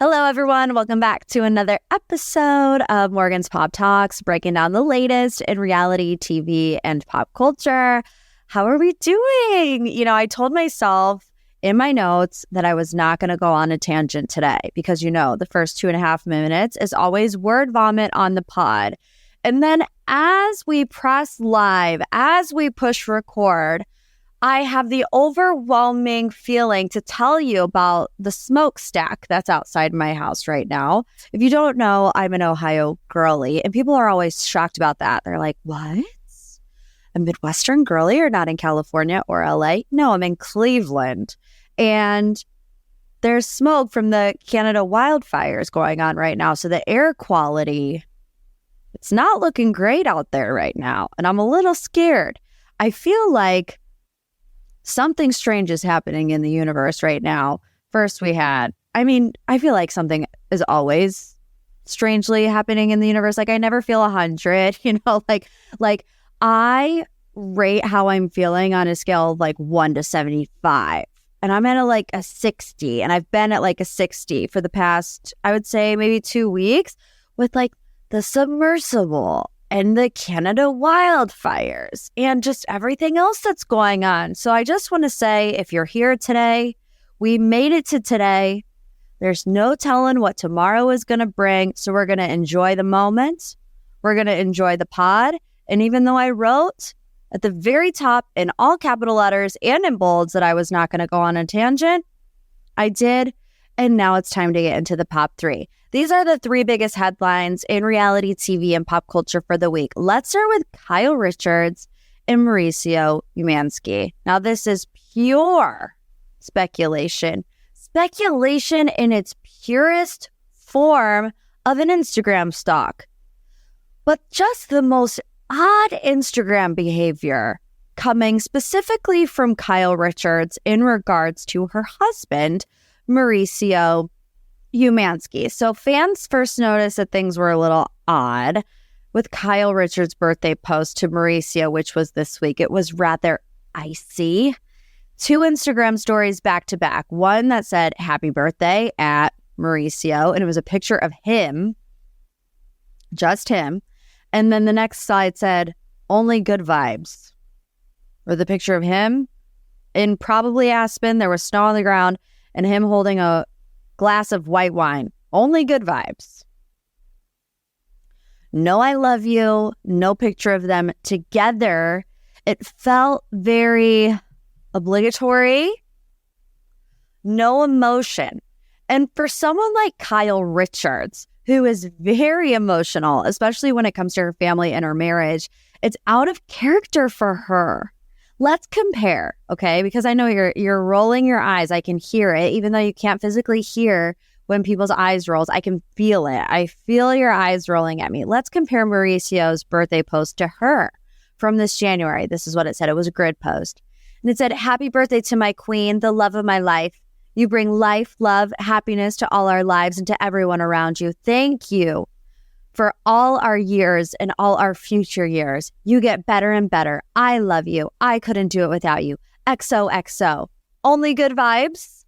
Hello, everyone. Welcome back to another episode of Morgan's Pop Talks, breaking down the latest in reality TV and pop culture. How are we doing? I told myself in my notes that I was not going to go on a tangent today because, the first 2.5 minutes is always word vomit on the pod. And then as we press live, as we push record, I have the overwhelming feeling to tell you about the smokestack that's outside my house right now. If you don't know, I'm an Ohio girly, and people are always shocked about that. They're like, what? A Midwestern girly? You're not in California or LA? No, I'm in Cleveland. And there's smoke from the Canada wildfires going on right now. So the air quality, it's not looking great out there right now. And I'm a little scared. I feel like something strange is happening in the universe right now. First I feel like something is always strangely happening in the universe. Like I never feel 100, like I rate how I'm feeling on a scale of like 1 to 75. And I'm at a 60. And I've been at a 60 for the past, I would say maybe 2 weeks with the submersible and the Canada wildfires and just everything else that's going on. So I just want to say, if you're here today, we made it to today. There's no telling what tomorrow is going to bring. So we're going to enjoy the moment. We're going to enjoy the pod. And even though I wrote at the very top in all capital letters and in bolds that I was not going to go on a tangent, I did. And now it's time to get into the pop 3. These are the 3 biggest headlines in reality TV and pop culture for the week. Let's start with Kyle Richards and Mauricio Umansky. Now, this is pure speculation. Speculation in its purest form of an Instagram stalk. But just the most odd Instagram behavior coming specifically from Kyle Richards in regards to her husband, Mauricio Umansky. So fans first noticed that things were a little odd with Kyle Richards' birthday post to Mauricio, which was this week. It was rather icy. 2 Instagram stories back to back. One that said happy birthday at Mauricio, and it was a picture of him, just him. And then the next slide said only good vibes. With a picture of him in probably Aspen. There was snow on the ground and him holding a glass of white wine. Only good vibes. No I love you. No picture of them together. It felt very obligatory. No emotion. And for someone like Kyle Richards, who is very emotional, especially when it comes to her family and her marriage, it's out of character for her. Let's compare, okay? Because I know you're rolling your eyes. I can hear it, even though you can't physically hear when people's eyes rolls. I can feel it. I feel your eyes rolling at me. Let's compare Mauricio's birthday post to her from this January. This is what it said. It was a grid post. And it said, happy birthday to my queen, the love of my life. You bring life, love, happiness to all our lives and to everyone around you. Thank you for all our years and all our future years. You get better and better. I love you. I couldn't do it without you. XOXO. Only good vibes.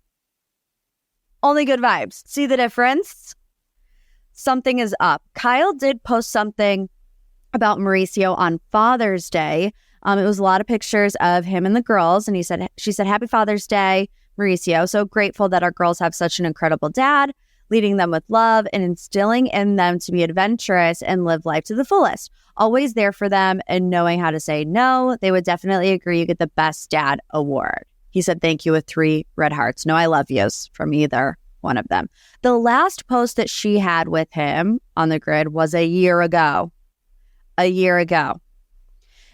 Only good vibes. See the difference? Something is up. Kyle did post something about Mauricio on Father's Day. It was a lot of pictures of him and the girls. And she said, happy Father's Day, Mauricio. So grateful that our girls have such an incredible dad, leading them with love and instilling in them to be adventurous and live life to the fullest. Always there for them and knowing how to say no. They would definitely agree you get the best dad award. He said thank you with 3 red hearts. No I love yous from either one of them. The last post that she had with him on the grid was a year ago. A year ago.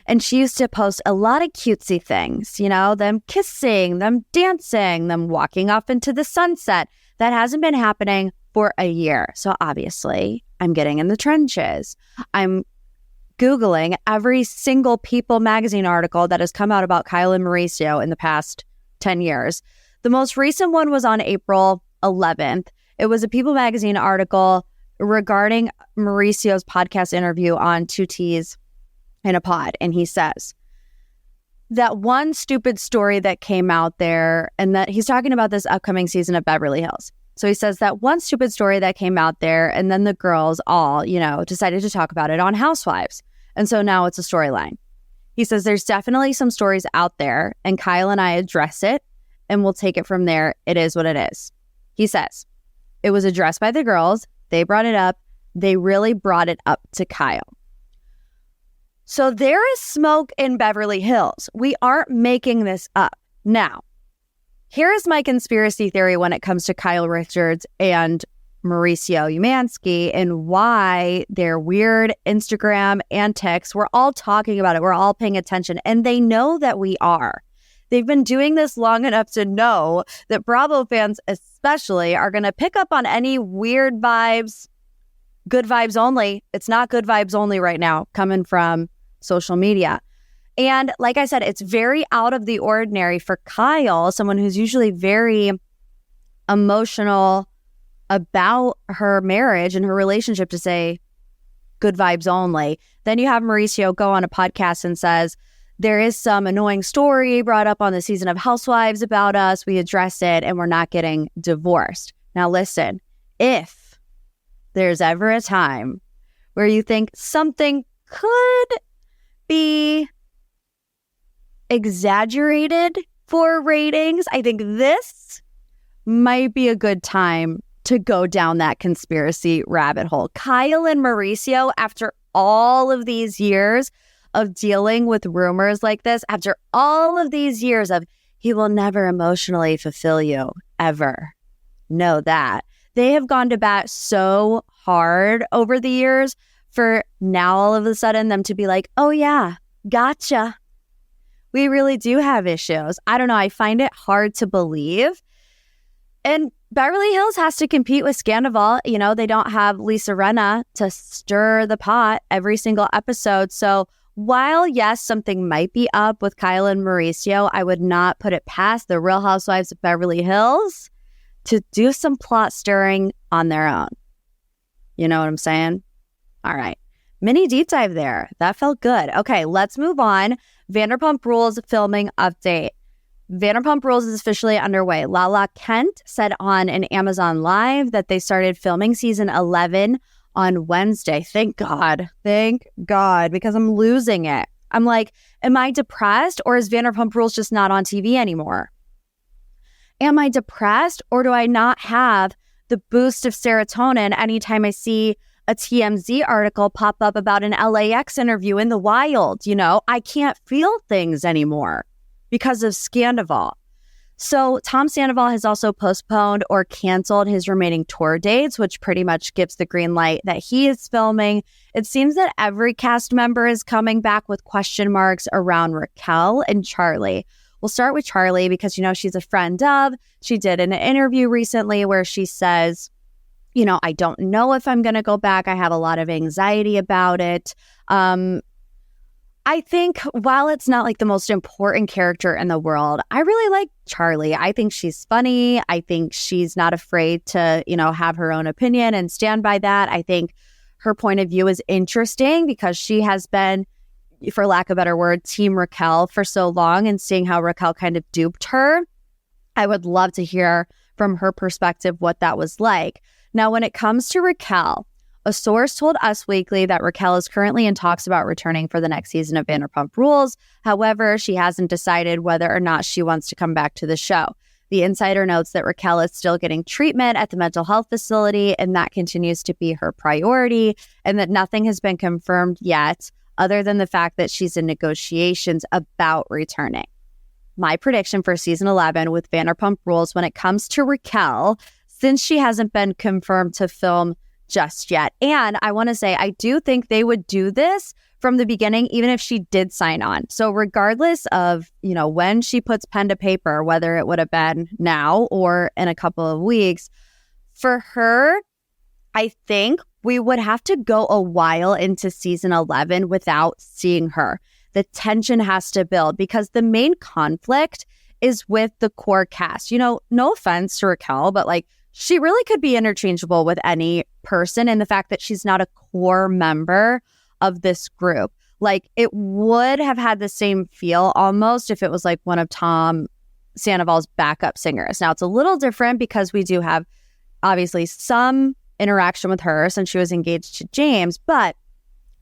And she used to post a lot of cutesy things, them kissing, them dancing, them walking off into the sunset. That hasn't been happening for a year. So obviously, I'm getting in the trenches. I'm Googling every single People magazine article that has come out about Kyle and Mauricio in the past 10 years. The most recent one was on April 11th. It was a People magazine article regarding Mauricio's podcast interview on 2 T's in a Pod. And he says, that one stupid story that came out there, and that he's talking about this upcoming season of Beverly Hills. So he says that one stupid story that came out there, and then the girls all, decided to talk about it on Housewives. And so now it's a storyline. He says there's definitely some stories out there, and Kyle and I address it, and we'll take it from there. It is what it is. He says it was addressed by the girls. They brought it up. They really brought it up to Kyle. So there is smoke in Beverly Hills. We aren't making this up. Now, here is my conspiracy theory when it comes to Kyle Richards and Mauricio Umansky and why their weird Instagram antics, we're all talking about it. We're all paying attention, and they know that we are. They've been doing this long enough to know that Bravo fans especially are going to pick up on any weird vibes, good vibes only. It's not good vibes only right now coming from social media. And like I said, it's very out of the ordinary for Kyle, someone who's usually very emotional about her marriage and her relationship, to say good vibes only. Then you have Mauricio go on a podcast and says, there is some annoying story brought up on the season of Housewives about us. We address it and we're not getting divorced. Now listen, if there's ever a time where you think something could be exaggerated for ratings, I think this might be a good time to go down that conspiracy rabbit hole. Kyle and Mauricio, after all of these years of dealing with rumors like this, after all of these years of he will never emotionally fulfill you, ever. Know that. They have gone to bat so hard over the years for now all of a sudden them to be like, oh yeah, gotcha. We really do have issues. I don't know. I find it hard to believe. And Beverly Hills has to compete with Scandival. They don't have Lisa Rinna to stir the pot every single episode. So while, yes, something might be up with Kyle and Mauricio, I would not put it past the Real Housewives of Beverly Hills to do some plot stirring on their own. You know what I'm saying? All right. Mini deep dive there. That felt good. Okay, let's move on. Vanderpump Rules filming update. Vanderpump Rules is officially underway. Lala Kent said on an Amazon Live that they started filming season 11 on Wednesday. Thank God, because I'm losing it. I'm like, am I depressed, or is Vanderpump Rules just not on TV anymore? Am I depressed, or do I not have the boost of serotonin anytime I see a TMZ article pop up about an LAX interview in the wild? I can't feel things anymore because of Scandival. So Tom Sandoval has also postponed or canceled his remaining tour dates, which pretty much gives the green light that he is filming. It seems that every cast member is coming back with question marks around Raquel and Charlie. We'll start with Charlie because, she's a friend of. She did an interview recently where she says, I don't know if I'm going to go back. I have a lot of anxiety about it. I think while it's not like the most important character in the world, I really like Charlie. I think she's funny. I think she's not afraid to, have her own opinion and stand by that. I think her point of view is interesting because she has been, for lack of a better word, Team Raquel for so long, and seeing how Raquel kind of duped her. I would love to hear from her perspective what that was like. Now, when it comes to Raquel, a source told Us Weekly that Raquel is currently in talks about returning for the next season of Vanderpump Rules. However, she hasn't decided whether or not she wants to come back to the show. The insider notes that Raquel is still getting treatment at the mental health facility, and that continues to be her priority, and that nothing has been confirmed yet other than the fact that she's in negotiations about returning. My prediction for season 11 with Vanderpump Rules when it comes to Raquel, since she hasn't been confirmed to film just yet. And I want to say, I do think they would do this from the beginning, even if she did sign on. So regardless of, when she puts pen to paper, whether it would have been now or in a couple of weeks, for her, I think we would have to go a while into season 11 without seeing her. The tension has to build because the main conflict is with the core cast. No offense to Raquel, but she really could be interchangeable with any person, and the fact that she's not a core member of this group. It would have had the same feel almost if it was one of Tom Sandoval's backup singers. Now, it's a little different because we do have obviously some interaction with her since she was engaged to James, but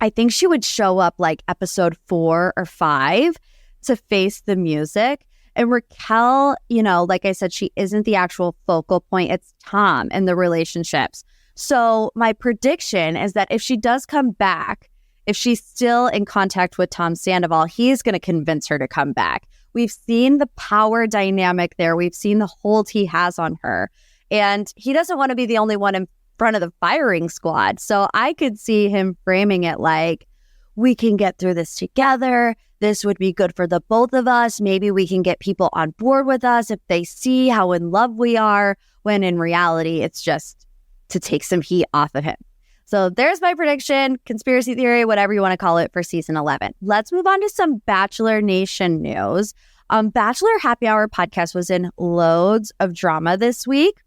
I think she would show up like episode 4 or 5 to face the music. And Raquel, like I said, she isn't the actual focal point. It's Tom and the relationships. So my prediction is that if she does come back, if she's still in contact with Tom Sandoval, he's going to convince her to come back. We've seen the power dynamic there. We've seen the hold he has on her. And he doesn't want to be the only one in front of the firing squad. So I could see him framing it like, we can get through this together. This would be good for the both of us. Maybe we can get people on board with us if they see how in love we are, when in reality, it's just to take some heat off of him. So there's my prediction, conspiracy theory, whatever you want to call it, for season 11. Let's move on to some Bachelor Nation news. Bachelor Happy Hour podcast was in loads of drama this week.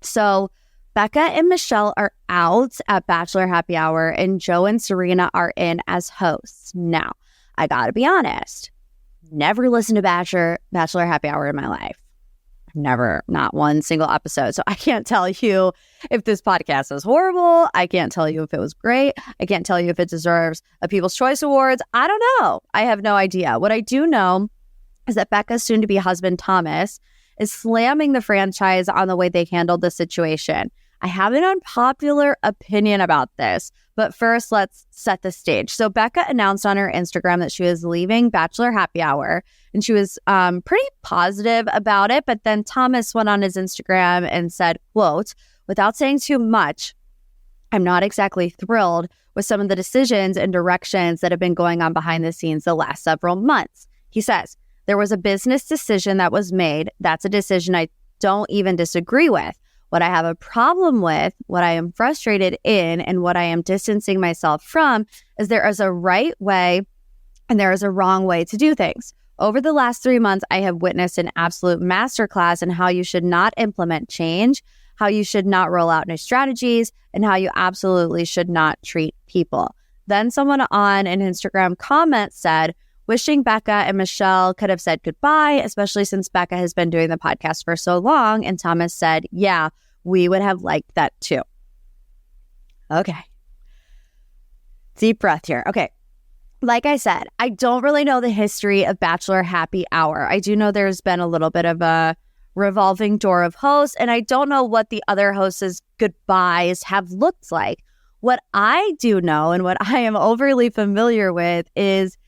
So Becca and Michelle are out at Bachelor Happy Hour, and Joe and Serena are in as hosts. Now, I gotta be honest, never listened to Bachelor Happy Hour in my life. Never, not one single episode. So I can't tell you if this podcast is horrible. I can't tell you if it was great. I can't tell you if it deserves a People's Choice Awards. I don't know. I have no idea. What I do know is that Becca's soon-to-be husband, Thomas, is slamming the franchise on the way they handled the situation. I have an unpopular opinion about this, but first let's set the stage. So Becca announced on her Instagram that she was leaving Bachelor Happy Hour, and she was pretty positive about it. But then Thomas went on his Instagram and said, quote, "Without saying too much, I'm not exactly thrilled with some of the decisions and directions that have been going on behind the scenes the last several months." He says, "There was a business decision that was made. That's a decision I don't even disagree with. What I have a problem with, what I am frustrated in, and what I am distancing myself from is there is a right way and there is a wrong way to do things. Over the last 3 months, I have witnessed an absolute masterclass in how you should not implement change, how you should not roll out new strategies, and how you absolutely should not treat people." Then someone on an Instagram comment said, "Wishing Becca and Michelle could have said goodbye, especially since Becca has been doing the podcast for so long." And Thomas said, "Yeah, we would have liked that too." Okay. Deep breath here. Okay. Like I said, I don't really know the history of Bachelor Happy Hour. I do know there's been a little bit of a revolving door of hosts, and I don't know what the other hosts' goodbyes have looked like. What I do know and what I am overly familiar with is,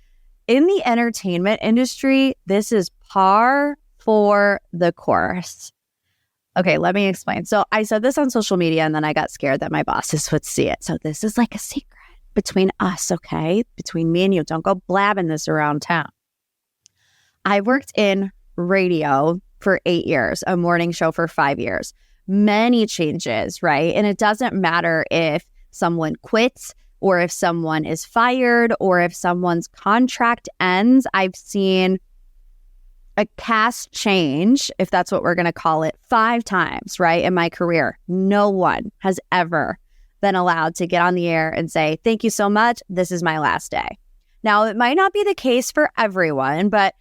in the entertainment industry, this is par for the course. Okay, let me explain. So I said this on social media, and then I got scared that my bosses would see it. So this is like a secret between us, okay? Between me and you. Don't go blabbing this around town. I worked in radio for 8 years, a morning show for 5 years. Many changes, right? And it doesn't matter if someone quits, or if someone is fired, or if someone's contract ends. I've seen a cast change, if that's what we're going to call it, 5 times, right, in my career. No one has ever been allowed to get on the air and say, "Thank you so much, this is my last day." Now, it might not be the case for everyone, but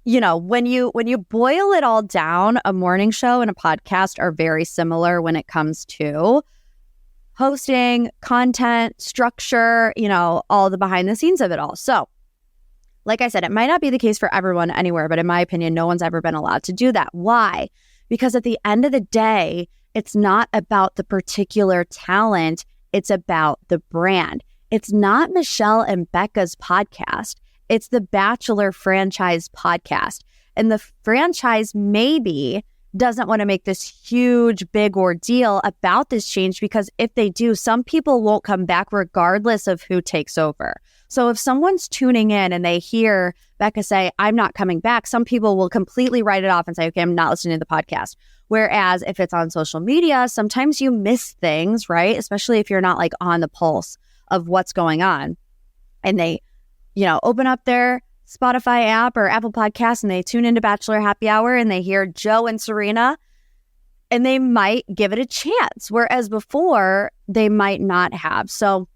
when you boil it all down, a morning show and a podcast are very similar when it comes to hosting, content, structure, all the behind the scenes of it all. So, like I said, it might not be the case for everyone anywhere, but in my opinion, no one's ever been allowed to do that. Why? Because at the end of the day, it's not about the particular talent. It's about the brand. It's not Michelle and Becca's podcast. It's the Bachelor franchise podcast. And the franchise maybe doesn't want to make this huge, big ordeal about this change, because if they do, some people won't come back regardless of who takes over. So if someone's tuning in and they hear Becca say, "I'm not coming back," some people will completely write it off and say, "Okay, I'm not listening to the podcast." Whereas if it's on social media, sometimes you miss things, right? Especially if you're not like on the pulse of what's going on. And they, open up their Spotify app or Apple Podcasts and they tune into Bachelor Happy Hour and they hear Joe and Serena, and they might give it a chance. Whereas before, they might not have. So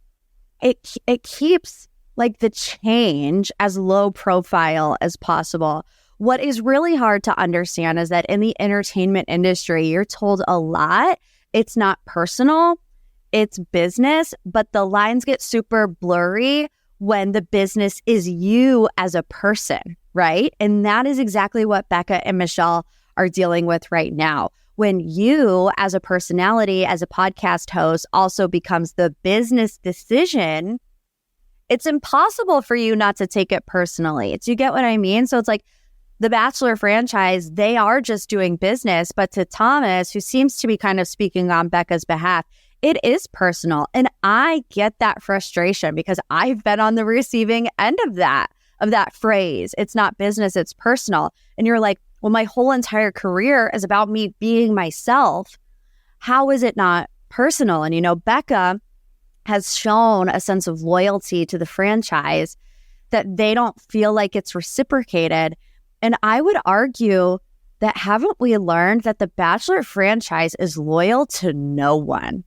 it keeps like the change as low profile as possible. What is really hard to understand is that in the entertainment industry, you're told a lot it's not personal, it's business, but the lines get super blurry when the business is you as a person, right? And that is exactly what Becca and Michelle are dealing with right now. When you, as a personality, as a podcast host, also becomes the business decision, it's impossible for you not to take it personally. Do you get what I mean? So it's like the Bachelor franchise, they are just doing business. But to Thomas, who seems to be kind of speaking on Becca's behalf, it is personal. And I get that frustration because I've been on the receiving end of that phrase. It's not business, it's personal. And you're like, well, my whole entire career is about me being myself. How is it not personal? And, you know, Becca has shown a sense of loyalty to the franchise that they don't feel like it's reciprocated. And I would argue that haven't we learned that the Bachelor franchise is loyal to no one?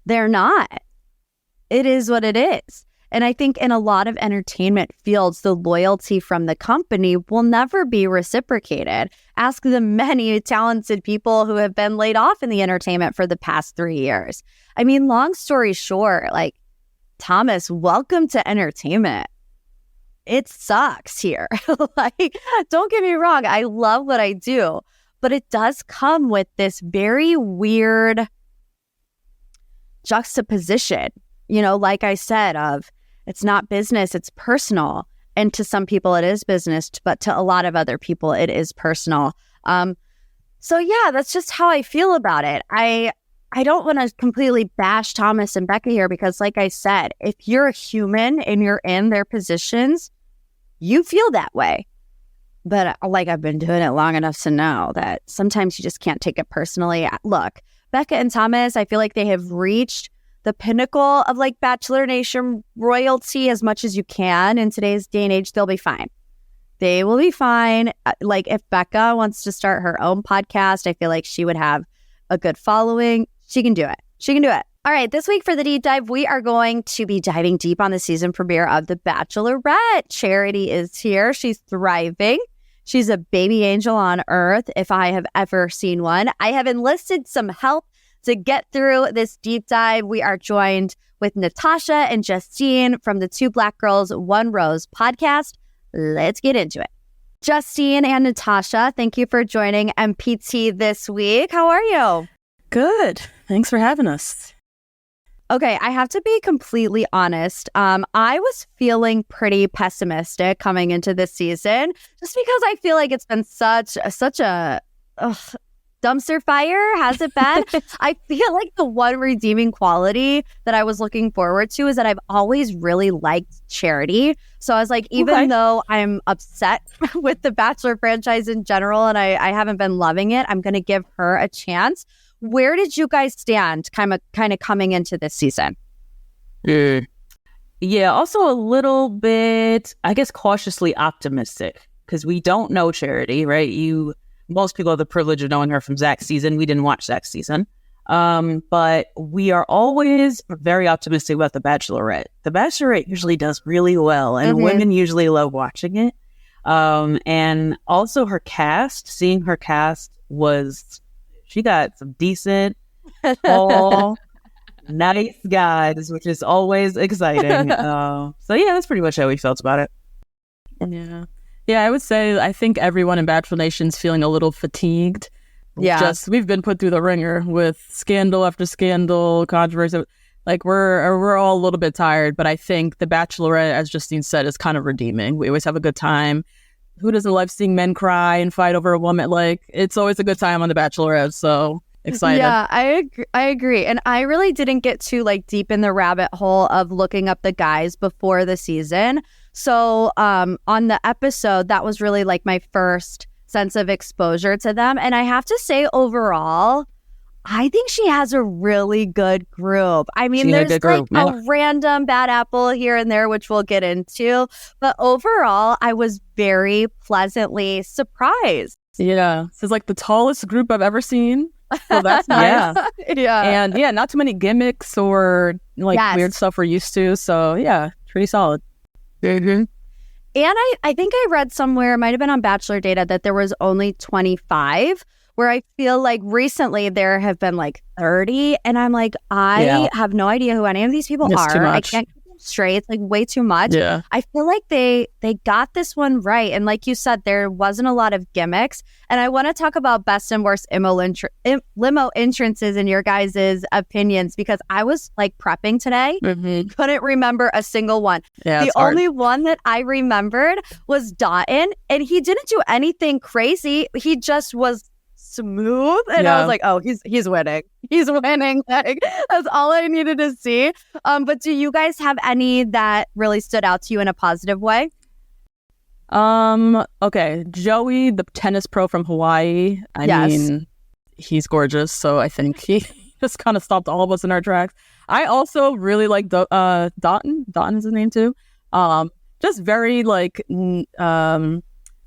They're not. It is what it is. And I think in a lot of entertainment fields, the loyalty from the company will never be reciprocated. Ask the many talented people who have been laid off in the entertainment for the past 3 years. I mean, long story short, like, Thomas, welcome to entertainment. It sucks here. Like, don't get me wrong. I love what I do, but it does come with this very weird juxtaposition, you know, like I said, of it's not business, it's personal. And to some people it is business, but to a lot of other people it is personal. So yeah, that's just how I feel about it. I don't want to completely bash Thomas and Becca here because, like I said, if you're a human and you're in their positions, you feel that way. But like, I've been doing it long enough to know that sometimes you just can't take it personally. Look, Becca and Thomas, I feel like they have reached the pinnacle of like Bachelor Nation royalty as much as you can. In today's day and age, they'll be fine. They will be fine. Like, if Becca wants to start her own podcast, I feel like she would have a good following. She can do it. She can do it. All right, this week for the deep dive, we are going to be diving deep on the season premiere of The Bachelorette. Charity is here. She's thriving. She's a baby angel on earth, if I have ever seen one. I have enlisted some help to get through this deep dive. We are joined with Natasha and Justine from the Two Black Girls, One Rose podcast. Let's get into it. Justine and Natasha, thank you for joining MPT this week. How are you? Good. Thanks for having us. Okay, I have to be completely honest. I was feeling pretty pessimistic coming into this season just because I feel like it's been such a dumpster fire, has it been? I feel like the one redeeming quality that I was looking forward to is that I've always really liked Charity. So I was like, even though I'm upset with the Bachelor franchise in general and I haven't been loving it, I'm going to give her a chance. Where did you guys stand kind of coming into this season? Yeah, also a little bit, I guess, cautiously optimistic because we don't know Charity, right? Most people have the privilege of knowing her from Zach's season. We didn't watch Zach's season. But we are always very optimistic about The Bachelorette. The Bachelorette usually does really well, and women usually love watching it. And also her cast, seeing her cast she got some decent, tall, nice guys, which is always exciting. So yeah, that's pretty much how we felt about it. Yeah, I would say I think everyone in Bachelor Nation's feeling a little fatigued. Yeah. We've been put through the ringer with scandal after scandal, controversy. Like, we're all a little bit tired, but I think The Bachelorette, as Justine said, is kind of redeeming. We always have a good time. Who doesn't love seeing men cry and fight over a woman? Like, it's always a good time on The Bachelorette, so excited. Yeah, I agree. And I really didn't get too deep in the rabbit hole of looking up the guys before the season. So on the episode, that was really my first sense of exposure to them. And I have to say, overall, I think she has a really good group. I mean, there's a random bad apple here and there, which we'll get into. But overall, I was very pleasantly surprised. Yeah. This is the tallest group I've ever seen. So that's nice. Yeah. And yeah, not too many gimmicks or weird stuff we're used to. So yeah, pretty solid. And I think I read somewhere, it might have been on Bachelor Data, that there was only 25, where I feel like recently there have been like 30, and I'm like, I have no idea who any of these people It's are. too I much. can't keep them straight. It's like way too much. Yeah. I feel like they got this one right. And like you said, there wasn't a lot of gimmicks. And I want to talk about best and worst limo entrances in your guys' opinions, because I was like prepping today, couldn't remember a single one. Yeah, the only one that I remembered was Dotton, and he didn't do anything crazy. He just was smooth, and I was like, oh, he's winning. He's winning. Like, that's all I needed to see. But do you guys have any that really stood out to you in a positive way? Okay, Joey, the tennis pro from Hawaii. I mean, he's gorgeous, so I think he just kind of stopped all of us in our tracks. I also really like Dotton. Dotton is his name too. Just very like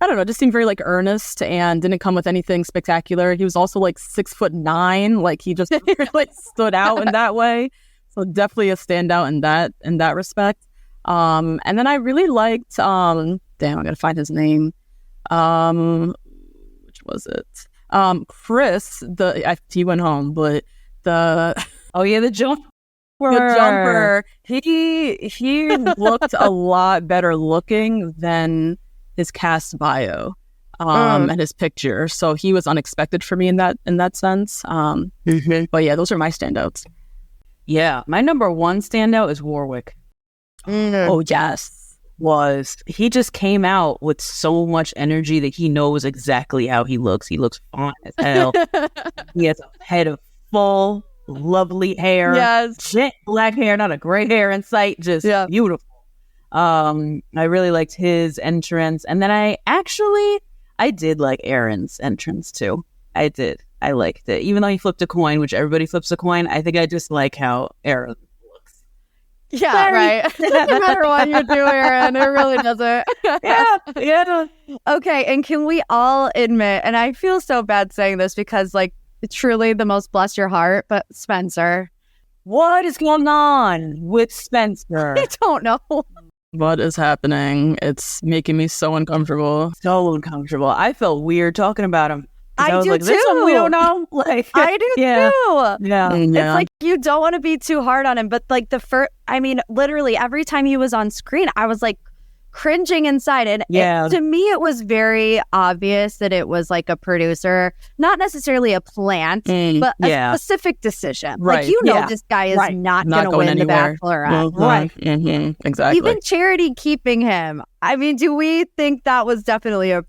I don't know, just seemed very like earnest and didn't come with anything spectacular. He was also like 6'9", like he just really stood out in that way. So definitely a standout in that respect. And then I really liked damn, I gotta find his name. Which was it? Chris, he went home, but the jumper. The jumper, he looked a lot better looking than his cast bio and his picture. So he was unexpected for me in that sense. But yeah, those are my standouts. Yeah, my number one standout is Warwick. Oh yes. He just came out with so much energy that he knows exactly how he looks. He looks fine as hell. He has a head of full, lovely hair. Yes. Jet black hair, not a gray hair in sight. Just beautiful. I really liked his entrance. And then I did like Aaron's entrance too. I did. I liked it. Even though he flipped a coin, which everybody flips a coin, I think I just like how Aaron looks. Yeah, right. It doesn't matter what you do, Aaron. It really doesn't. Yeah. Okay, and can we all admit, and I feel so bad saying this because like truly the most bless your heart, but Spencer. What is going on with Spencer? I don't know. What is happening? It's making me so uncomfortable. So uncomfortable. I felt weird talking about him. I was do like, too. This one we don't know. Like, I do too. Yeah. It's like you don't want to be too hard on him, but like literally every time he was on screen, I was like cringing inside. And to me, it was very obvious that it was like a producer, not necessarily a plant, but a specific decision. Right. Like, this guy is not going to win anywhere. the Bachelorette. Right. Exactly. Even Charity keeping him. I mean, do we think that was definitely a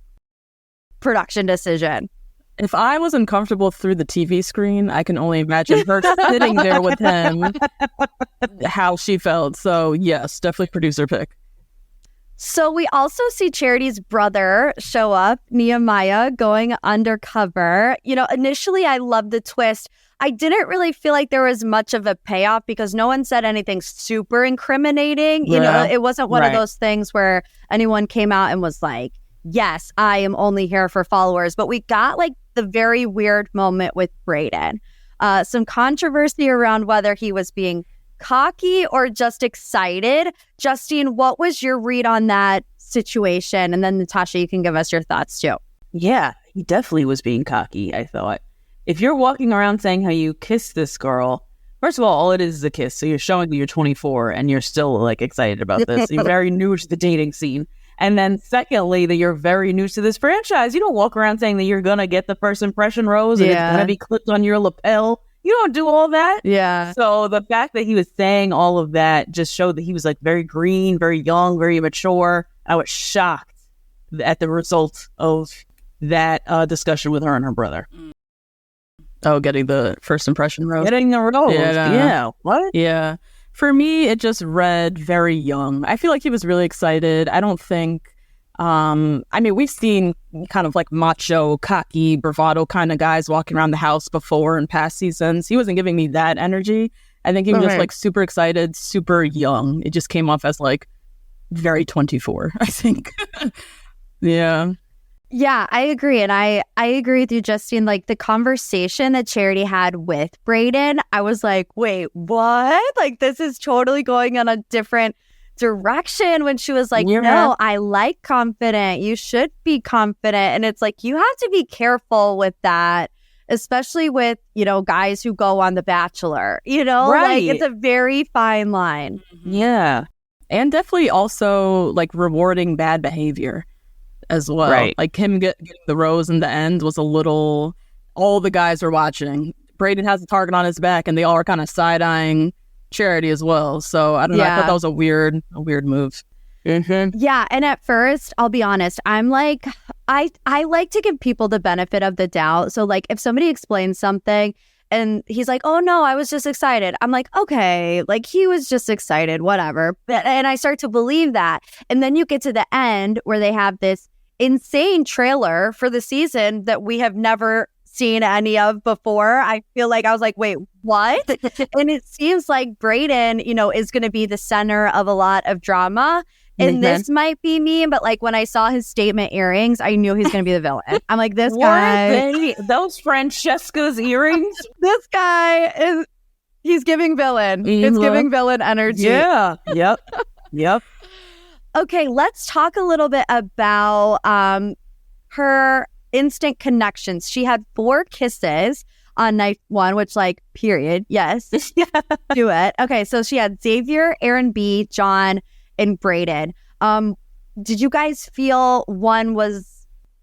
production decision? If I was uncomfortable through the TV screen, I can only imagine her sitting there with him, how she felt. So yes, definitely producer pick. So we also see Charity's brother show up, Nehemiah, going undercover. Initially I loved the twist. I didn't really feel like there was much of a payoff because no one said anything super incriminating. It wasn't one of those things where anyone came out and was like, yes, I am only here for followers. But we got like the very weird moment with Brayden. Some controversy around whether he was being cocky or just excited. Justine, what was your read on that situation? And then Natasha, you can give us your thoughts too. Yeah, he definitely was being cocky, I thought. If you're walking around saying how you kissed this girl, first of all it is a kiss. So you're showing that you're 24 and you're still like excited about this. You're very new to the dating scene. And then secondly, that you're very new to this franchise. You don't walk around saying that you're going to get the first impression rose and it's going to be clipped on your lapel. You don't do all that. Yeah. So the fact that he was saying all of that just showed that he was like very green, very young, very mature. I was shocked at the result of that discussion with her and her brother. Oh, getting the first impression rose. Getting the rose. Yeah. What? Yeah. For me, it just read very young. I feel like he was really excited. I don't think, we've seen kind of like macho, cocky, bravado kind of guys walking around the house before in past seasons. He wasn't giving me that energy. I think he was just like super excited, super young. It just came off as like very 24, I think. Yeah. Yeah, I agree. And I agree with you, Justine. Like the conversation that Charity had with Brayden, I was like, wait, what? Like this is totally going on a different direction when she was like, no, I like confident. You should be confident. And it's like, you have to be careful with that, especially with, you know, guys who go on The Bachelor, you know, like it's a very fine line. Yeah. And definitely also like rewarding bad behavior as well. Right. Like him getting the rose in the end was a little, all the guys were watching. Brayden has a target on his back and they all are kind of side-eyeing Charity as well. So I don't know. I thought that was a weird move. Mm-hmm. Yeah. And at first, I'll be honest, I'm like, I like to give people the benefit of the doubt. So like if somebody explains something and he's like, oh no, I was just excited. I'm like, okay, like he was just excited, whatever. And I start to believe that. And then you get to the end where they have this insane trailer for the season that we have never seen any of before. I feel like I was like, wait, what? And it seems like Brayden, you know, is going to be the center of a lot of drama. And this might be me, but like when I saw his statement earrings, I knew he's going to be the villain. I'm like, this guy. Those Francesca's earrings? This guy he's giving villain. It's giving villain energy. Yeah. Yep. Okay, let's talk a little bit about her instant connections. She had 4 kisses on night 1, which like, period. Yes. Do it. Okay, so she had Xavier, Aaron B, John, and Brayden. Did you guys feel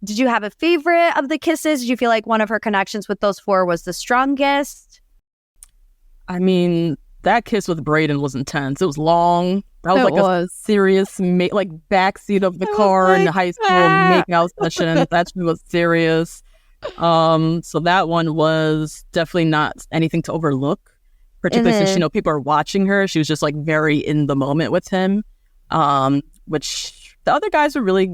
did you have a favorite of the kisses? Did you feel like one of her connections with those 4 was the strongest? I mean, that kiss with Brayden was intense. It was long. That was a serious, like backseat of the car in the high school makeout session. That was serious. So that one was definitely not anything to overlook, particularly since, you know, people are watching her. She was just like very in the moment with him, which the other guys were really,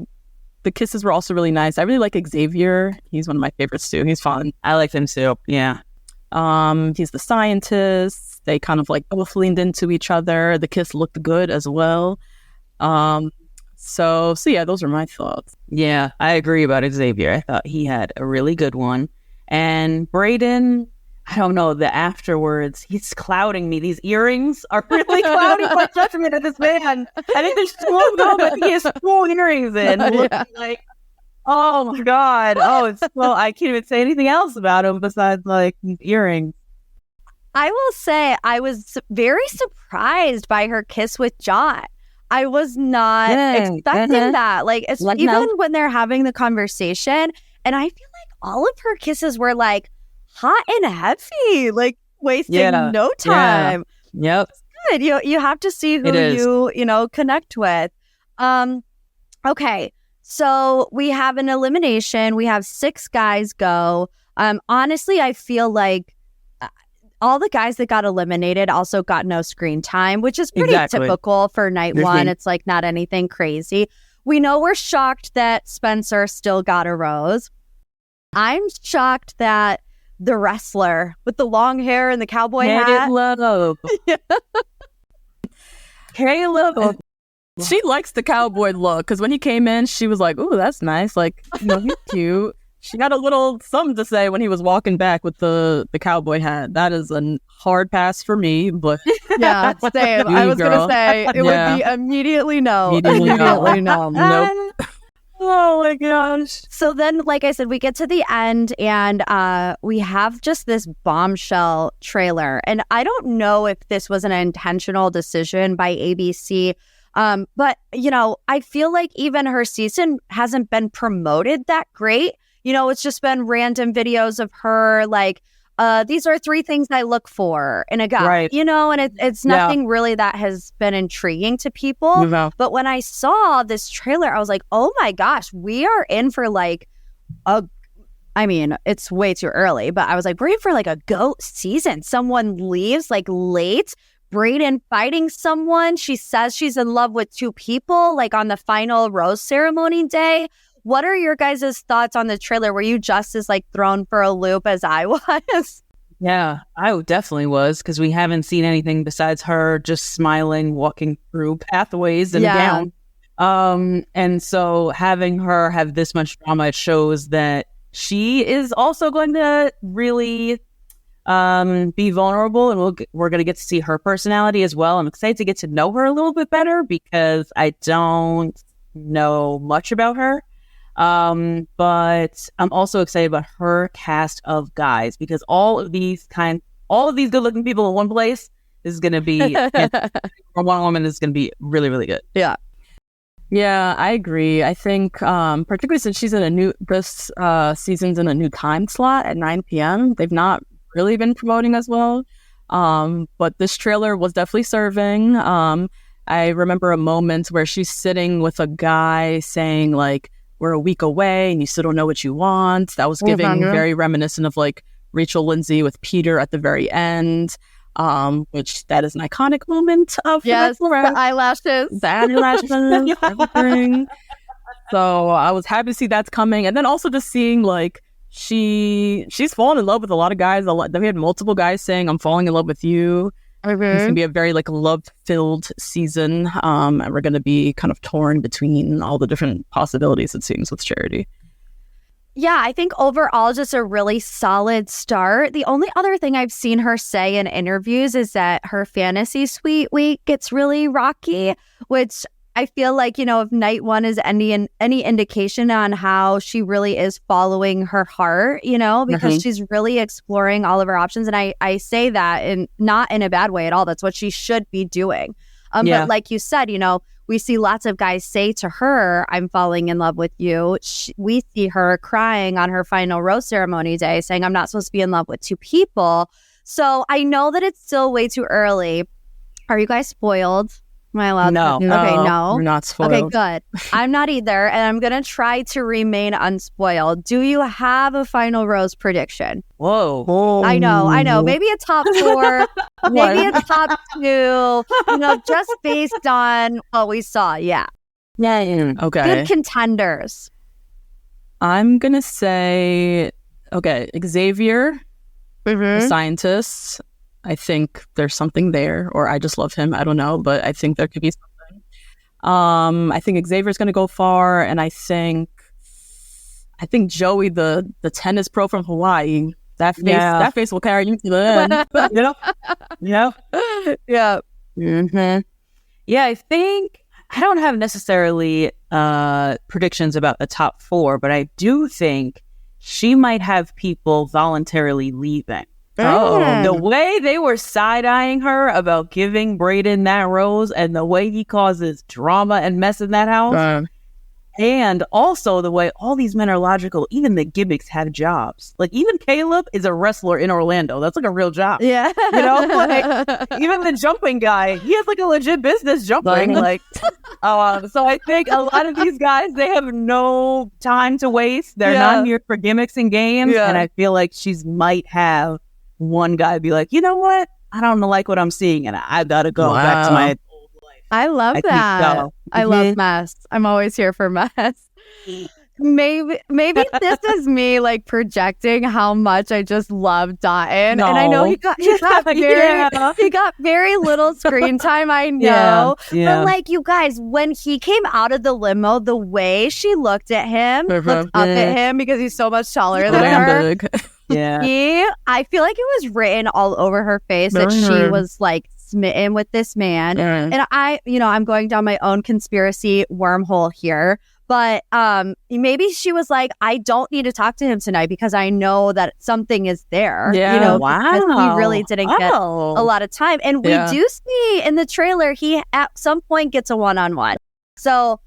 the kisses were also really nice. I really like Xavier. He's one of my favorites too. He's fun. I like him too. Yeah. He's the scientist. They kind of like both leaned into each other. The kiss looked good as well. So yeah, those are my thoughts. Yeah, I agree about Xavier. I thought he had a really good one. And Brayden, I don't know, the afterwards, he's clouding me. These earrings are really clouding my judgment of this man. I think there's 2 of them, but he has 2 earrings in. Looking like, oh my God. I can't even say anything else about him besides like earrings. I will say I was very surprised by her kiss with John. I was not expecting that. Like, even when they're having the conversation, and I feel like all of her kisses were like hot and heavy, like wasting no time. Yeah. Yep. It's good. You have to see who you know, connect with. Okay. So we have an elimination. We have 6 guys go. Honestly, I feel like all the guys that got eliminated also got no screen time, which is pretty typical for night 1. It's like not anything crazy. We know we're shocked that Spencer still got a rose. I'm shocked that the wrestler with the long hair and the cowboy hat. Caleb. She likes the cowboy look because when he came in, she was like, "Ooh, that's nice. Like, you know, he's cute." She got a little something to say when he was walking back with the cowboy hat. That is a hard pass for me, but yeah, same. I was gonna say it would be immediately no. Immediately no. Nope. Oh my gosh. So then, like I said, we get to the end and we have just this bombshell trailer. And I don't know if this was an intentional decision by ABC. But, you know, I feel like even her season hasn't been promoted that great. You know, it's just been random videos of her like, these are 3 things I look for in a guy, right. You know, and it's nothing really that has been intriguing to people. No. But when I saw this trailer, I was like, oh my gosh, we are in for like I mean, it's way too early, but I was like, we're in for like a GOAT season. Someone leaves like late. Brayden fighting someone. She says she's in love with 2 people, like on the final rose ceremony day. What are your guys' thoughts on the trailer? Were you just as like thrown for a loop as I was? Yeah, I definitely was, because we haven't seen anything besides her just smiling, walking through pathways in a gown. And so having her have this much drama, it shows that she is also going to really be vulnerable, and we're going to get to see her personality as well. I'm excited to get to know her a little bit better because I don't know much about her. But I'm also excited about her cast of guys because all of these good-looking people in one place is going to be for one woman is going to be really, really good. Yeah, I agree. I think, particularly since she's in this season's in a new time slot at 9 p.m., they've not really been promoting as well. But this trailer was definitely serving. I remember a moment where she's sitting with a guy saying, like, we're a week away and you still don't know what you want. That was giving very reminiscent of, like, Rachel Lindsay with Peter at the very end. Which that is an iconic moment of the eyelashes, everything. So I was happy to see that's coming, and then also just seeing like she's fallen in love with a lot of guys. We had multiple guys saying, "I'm falling in love with you." It's gonna be a very like love-filled season, and we're gonna be kind of torn between all the different possibilities. It seems with Charity. Yeah, I think overall just a really solid start. The only other thing I've seen her say in interviews is that her fantasy suite week gets really rocky, which I feel like, if night one is any indication on how she really is following her heart, because she's really exploring all of her options. And I say that and not in a bad way at all. That's what she should be doing. But like you said, we see lots of guys say to her, I'm falling in love with you. We see her crying on her final rose ceremony day saying, I'm not supposed to be in love with two people. So I know that it's still way too early. Are you guys spoiled? Am I allowed No. to? Okay, no. We're not spoiled. Okay, good. I'm not either. And I'm going to try to remain unspoiled. Do you have a final rose prediction? Whoa. I know. Maybe a top 4, maybe a top 2, just based on what we saw. Yeah. Okay. Good contenders. I'm going to say, Xavier, the scientist. I think there's something there, or I just love him. I don't know, but I think there could be something. I think Xavier's going to go far, and I think Joey, the tennis pro from Hawaii, that face will carry you to the end. Yeah. Yeah, I think I don't have necessarily predictions about the top 4, but I do think she might have people voluntarily leaving. The way they were side-eyeing her about giving Brayden that rose and the way he causes drama and mess in that house. And also the way all these men are logical, even the gimmicks have jobs. Like even Caleb is a wrestler in Orlando. That's like a real job. Yeah. Like even the jumping guy, he has like a legit business jumping. So I think a lot of these guys, they have no time to waste. They're not here for gimmicks and games. Yeah. And I feel like she might have one guy be like, you know what? I don't like what I'm seeing and I gotta go back to my old life. I love that. So. I love mess. I'm always here for mess. Maybe this is me like projecting how much I just love Dotton. No. And I know he got very little screen time, I know. Yeah. But like you guys, when he came out of the limo, the way she looked at him, looked up at him because he's so much taller than her. Yeah. I feel like it was written all over her face that she was like smitten with this man. And I'm going down my own conspiracy wormhole here. But maybe she was like, I don't need to talk to him tonight because I know that something is there. Yeah. Because he really didn't get a lot of time. And we do see in the trailer, he at some point gets a one-on-one. So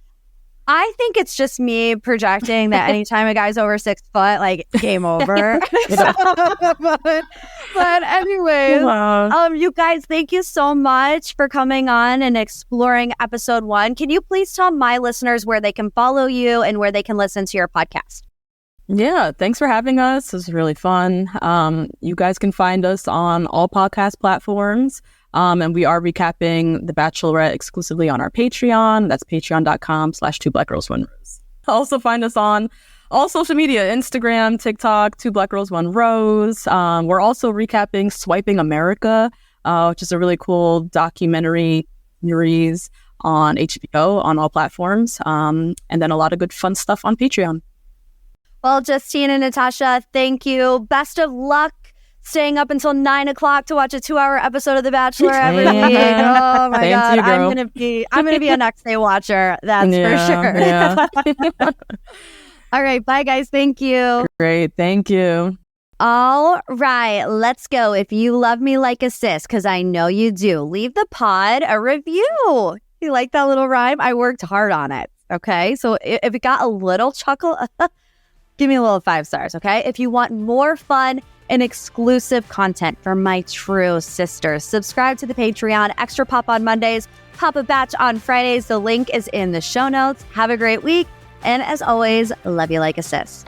I think it's just me projecting that anytime a guy's over 6 foot, like game over. But anyways, you guys, thank you so much for coming on and exploring episode 1. Can you please tell my listeners where they can follow you and where they can listen to your podcast? Yeah, thanks for having us. This was really fun. You guys can find us on all podcast platforms. And we are recapping The Bachelorette exclusively on our Patreon. That's patreon.com/2blackgirls1rose. Also find us on all social media, Instagram, TikTok, 2blackgirls1rose. We're also recapping Swiping America, which is a really cool documentary series on HBO on all platforms. And then a lot of good fun stuff on Patreon. Well, Justine and Natasha, thank you. Best of luck staying up until 9 o'clock to watch a 2-hour episode of The Bachelor every week. Oh my God. I'm gonna be a next day watcher. That's for sure. Yeah. All right. Bye guys. Thank you. Great. Thank you. All right, let's go. If you love me like a sis, because I know you do, leave the pod a review. You like that little rhyme? I worked hard on it. Okay, so if it got a little chuckle, give me a little 5 stars. Okay, if you want more fun and exclusive content from my true sisters, subscribe to the Patreon. Extra Pop on Mondays, Pop a Batch on Fridays. The link is in the show notes. Have a great week, and as always, love you like a sis.